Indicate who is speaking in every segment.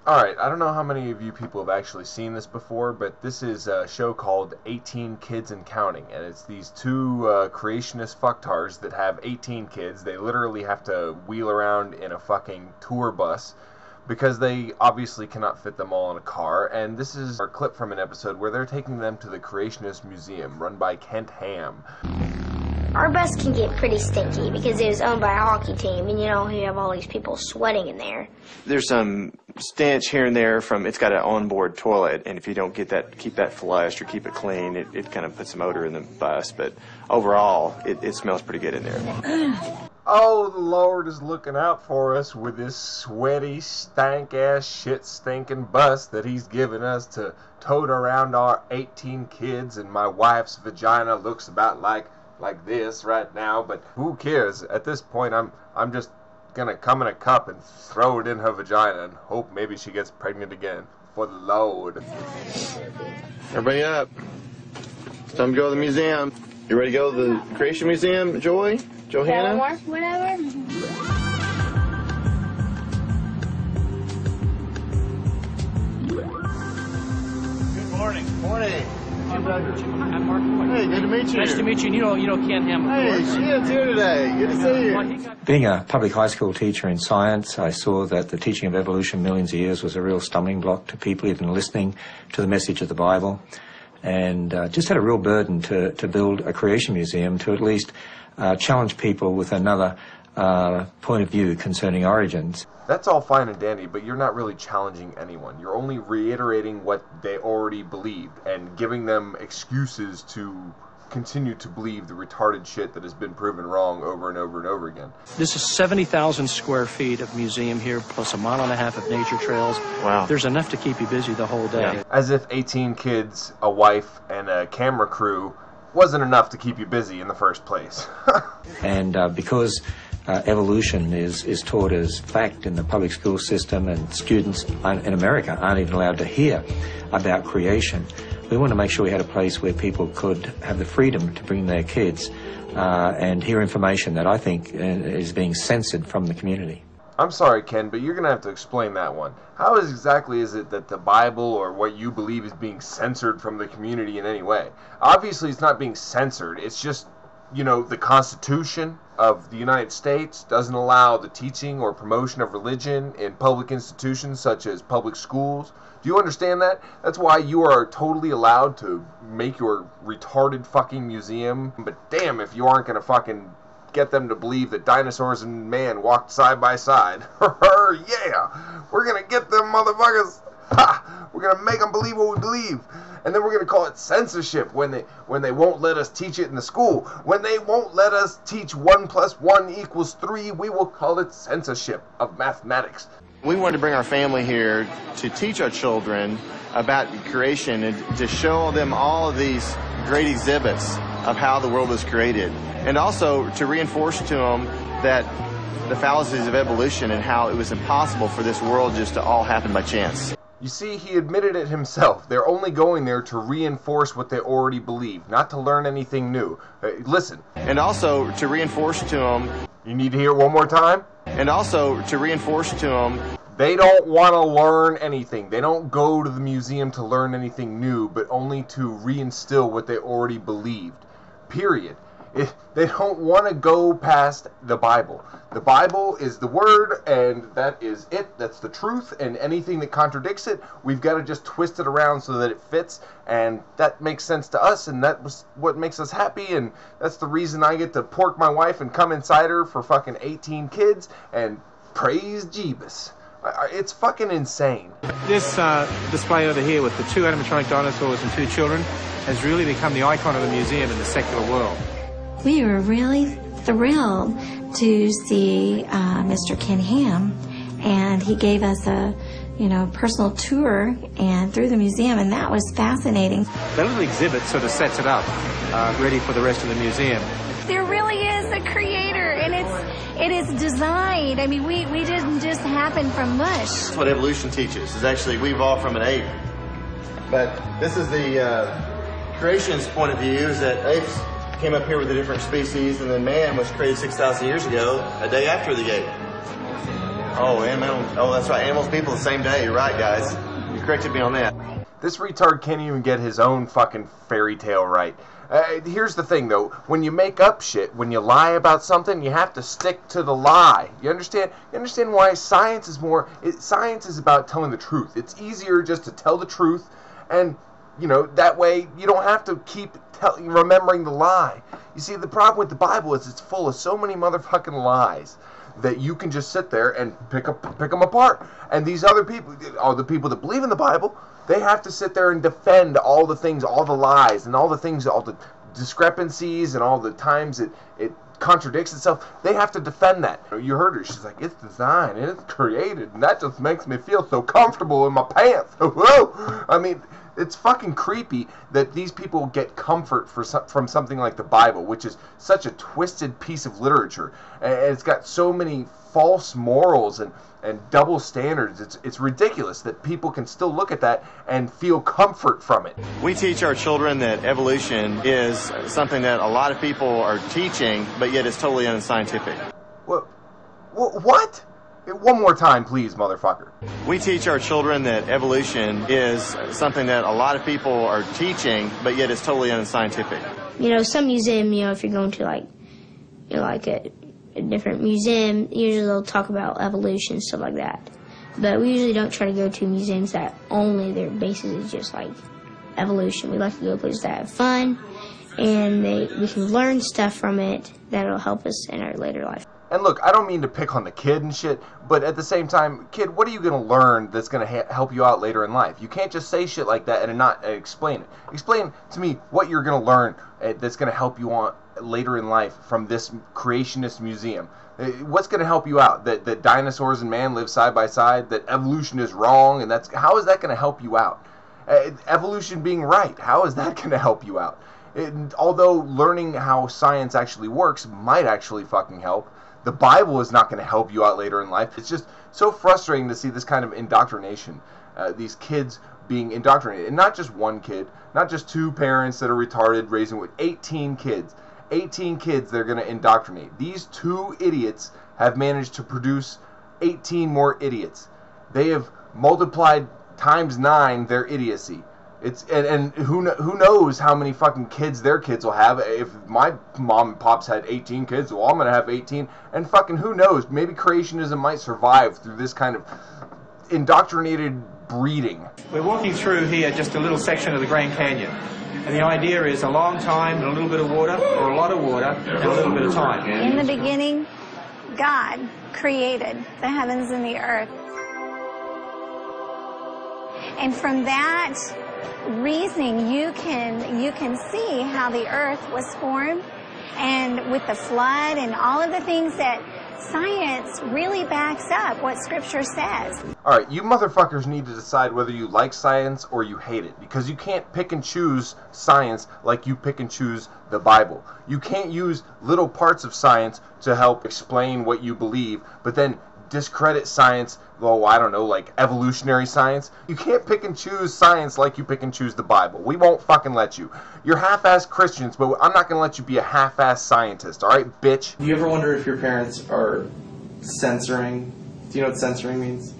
Speaker 1: Alright, I don't know how many of you people have actually seen this before, but this is a show called 18 Kids and Counting, and it's these two creationist fucktards that have 18 kids. They literally have to wheel around in a fucking tour bus because they obviously cannot fit them all in a car, and this is our clip from an episode where they're taking them to the Creationist Museum, run by Kent Ham.
Speaker 2: Our bus can get pretty stinky because it was owned by a hockey team, and you know, you have all these people sweating in there.
Speaker 3: There's some stench here and there from, it's got an onboard toilet, and if you don't keep that flushed or keep it clean, it kind of puts some odor in the bus, but overall, it smells pretty good in there.
Speaker 1: Oh, the Lord is looking out for us with this sweaty, stank-ass, shit-stinking bus that he's given us to tote around our 18 kids, and my wife's vagina looks about like this right now, but who cares? At this point, I'm just gonna come in a cup and throw it in her vagina and hope maybe she gets pregnant again. For the Lord.
Speaker 3: Everybody up. It's time to go to the museum. You ready to go to the Creation Museum, Joy? Johanna?
Speaker 2: One more, whatever.
Speaker 3: Good morning. Morning.
Speaker 4: I'm Mark.
Speaker 3: Hey, good to meet you.
Speaker 4: Nice to meet you. And you know Ken Ham.
Speaker 3: Hey, Shed's here today. Good to see you.
Speaker 5: Being a public high school teacher in science, I saw that the teaching of evolution millions of years was a real stumbling block to people even listening to the message of the Bible, and just had a real burden to build a creation museum to at least challenge people with another point of view concerning origins.
Speaker 1: That's all fine and dandy, but you're not really challenging anyone. You're only reiterating what they already believed and giving them excuses to continue to believe the retarded shit that has been proven wrong over and over and over again.
Speaker 4: This is 70,000 square feet of museum here, plus a mile and a half of nature trails.
Speaker 3: Wow.
Speaker 4: There's enough to keep you busy the whole day.
Speaker 3: Yeah.
Speaker 1: As if 18 kids, a wife, and a camera crew wasn't enough to keep you busy in the first place.
Speaker 5: And because evolution is taught as fact in the public school system, and students in America aren't even allowed to hear about creation, we want to make sure we had a place where people could have the freedom to bring their kids and hear information that I think is being censored from the community.
Speaker 1: I'm sorry, Ken, but you're going to have to explain that one. How exactly is it that the Bible or what you believe is being censored from the community in any way? Obviously, it's not being censored. It's just, you know, the Constitution of the United States doesn't allow the teaching or promotion of religion in public institutions such as public schools. Do you understand that? That's why you are totally allowed to make your retarded fucking museum. But damn if you aren't going to fucking get them to believe that dinosaurs and man walked side by side. Yeah! We're going to get them motherfuckers! Ha! We're going to make them believe what we believe. And then we're going to call it censorship when they won't let us teach it in the school. When they won't let us teach 1 + 1 = 3, we will call it censorship of mathematics.
Speaker 3: We wanted to bring our family here to teach our children about creation and to show them all of these great exhibits of how the world was created. And also to reinforce to them that the fallacies of evolution and how it was impossible for this world just to all happen by chance.
Speaker 1: You see, he admitted it himself. They're only going there to reinforce what they already believe, not to learn anything new. Listen.
Speaker 3: And also to reinforce to them...
Speaker 1: You need to hear it one more time?
Speaker 3: And also to reinforce to them...
Speaker 1: They don't want to learn anything. They don't go to the museum to learn anything new, but only to reinstill what they already believed. Period. They don't want to go past the Bible. The Bible is the Word, and that is it. That's the truth, and anything that contradicts it, we've got to just twist it around so that it fits, and that makes sense to us, and that was what makes us happy, and that's the reason I get to pork my wife and come inside her for fucking 18 kids, and praise Jeebus. It's fucking insane.
Speaker 6: This display over here with the 2 animatronic dinosaurs and 2 children has really become the icon of the museum in the secular world.
Speaker 7: We were really thrilled to see Mr. Ken Ham, and he gave us a personal tour and through the museum, and that was fascinating.
Speaker 6: That little exhibit sort of sets it up, ready for the rest of the museum.
Speaker 2: There really is a creator, and it is designed. I mean, we didn't just happen from mush.
Speaker 3: That's what evolution teaches, is actually we evolved from an ape. But this is the creationist point of view, is that apes came up here with a different species, and then man was created 6,000 years ago, a day after the ape. That's right. Animals, people, the same day. You're right, guys. You corrected me on that.
Speaker 1: This retard can't even get his own fucking fairy tale right. Here's the thing, though. When you make up shit, when you lie about something, you have to stick to the lie. You understand? You understand why science is more... science is about telling the truth. It's easier just to tell the truth, and, you know, that way you don't have to keep remembering the lie. You see, the problem with the Bible is it's full of so many motherfucking lies that you can just sit there and pick them apart. And these other people, all the people that believe in the Bible, they have to sit there and defend all the things, all the lies, and all the things, all the discrepancies, and all the times it contradicts itself. They have to defend that. You heard her. She's like, it's designed, and it's created, and that just makes me feel so comfortable in my pants. Whoa! I mean, it's fucking creepy that these people get comfort from something like the Bible, which is such a twisted piece of literature, and it's got so many false morals and double standards. It's ridiculous that people can still look at that and feel comfort from it.
Speaker 3: We teach our children that evolution is something that a lot of people are teaching, but yet it's totally unscientific.
Speaker 1: What? One more time, please, motherfucker.
Speaker 3: We teach our children that evolution is something that a lot of people are teaching, but yet it's totally unscientific.
Speaker 2: You know, some museum, you know, if you're going to like a different museum, usually they'll talk about evolution, stuff like that. But we usually don't try to go to museums that only their basis is just like evolution. We like to go places that have fun, and we can learn stuff from it that'll help us in our later life.
Speaker 1: And look, I don't mean to pick on the kid and shit, but at the same time, kid, what are you going to learn that's going to help you out later in life? You can't just say shit like that and not explain it. Explain to me what you're going to learn that's going to help you on later in life from this creationist museum. What's going to help you out? That dinosaurs and man live side by side? That evolution is wrong? And how is that going to help you out? Evolution being right, how is that going to help you out? Although learning how science actually works might actually fucking help, the Bible is not going to help you out later in life. It's just so frustrating to see this kind of indoctrination. These kids being indoctrinated. And not just one kid, not just two parents that are retarded raising with 18 kids. 18 kids they're going to indoctrinate. These two idiots have managed to produce 18 more idiots. They have multiplied times 9 their idiocy. And who knows how many fucking kids their kids will have. If my mom and pops had 18 kids, well, I'm going to have 18. And fucking who knows, maybe creationism might survive through this kind of indoctrinated breeding.
Speaker 6: We're walking through here just a little section of the Grand Canyon. And the idea is a long time and a little bit of water, or a lot of water and a little bit of time.
Speaker 8: In the beginning, God created the heavens and the earth. And from that reasoning, you can see how the earth was formed, and with the flood and all of the things that science really backs up what Scripture says.
Speaker 1: Alright, you motherfuckers need to decide whether you like science or you hate it, because you can't pick and choose science like you pick and choose the Bible. You can't use little parts of science to help explain what you believe, but then discredit science, well, I don't know, like evolutionary science. You can't pick and choose science like you pick and choose the Bible. We won't fucking let you. You're half-ass Christians, but I'm not going to let you be a half-ass scientist, alright, bitch?
Speaker 9: Do you ever wonder if your parents are censoring? Do you know what censoring means?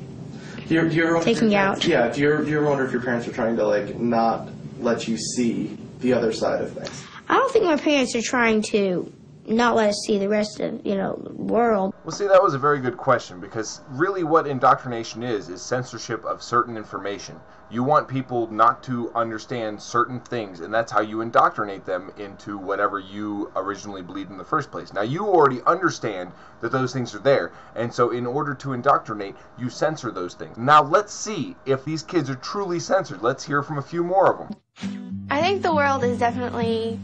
Speaker 9: Do you ever
Speaker 2: taking out.
Speaker 9: Yeah, do you ever wonder if your parents are trying to, like, not let you see the other side of things?
Speaker 2: I don't think my parents are trying to not let us see the rest of, the world.
Speaker 1: Well, see, that was a very good question, because really what indoctrination is censorship of certain information. You want people not to understand certain things, and that's how you indoctrinate them into whatever you originally believed in the first place. Now, you already understand that those things are there, and so in order to indoctrinate, you censor those things. Now, let's see if these kids are truly censored. Let's hear from a few more of them.
Speaker 10: I think the world is definitely,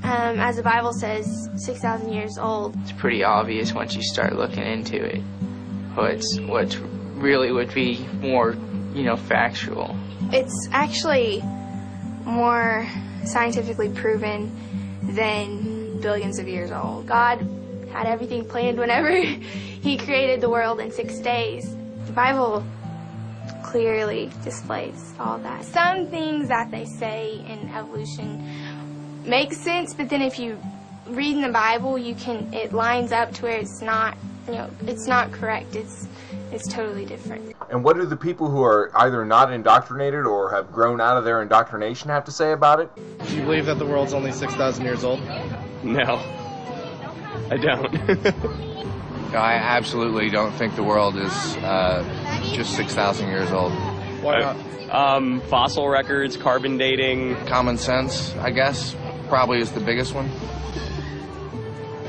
Speaker 10: as the Bible says, 6,000 years old.
Speaker 11: It's pretty obvious once you start looking into it. What's really would be more, factual.
Speaker 10: It's actually more scientifically proven than billions of years old. God had everything planned whenever He created the world in 6 days. The Bible clearly displays all that. Some things that they say in evolution make sense, but then if you read in the Bible, it lines up to where it's not it's not correct. It's totally different.
Speaker 1: And what do the people who are either not indoctrinated or have grown out of their indoctrination have to say about it?
Speaker 9: Do you believe that the world's only 6,000 years old?
Speaker 12: No, I don't.
Speaker 13: No, I absolutely don't think the world is just 6,000 years old.
Speaker 9: Why not?
Speaker 12: Fossil records, carbon dating.
Speaker 13: Common sense, I guess, probably is the biggest one.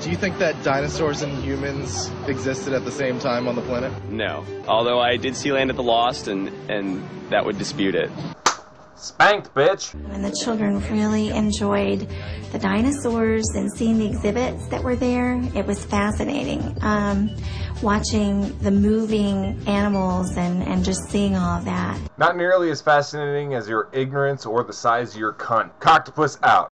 Speaker 9: Do you think that dinosaurs and humans existed at the same time on the planet?
Speaker 12: No, although I did see Land of the Lost, and that would dispute it.
Speaker 1: Spanked, bitch!
Speaker 7: And the children really enjoyed the dinosaurs and seeing the exhibits that were there. It was fascinating. Watching the moving animals and just seeing all of that.
Speaker 1: Not nearly as fascinating as your ignorance or the size of your cunt. Coctopus out.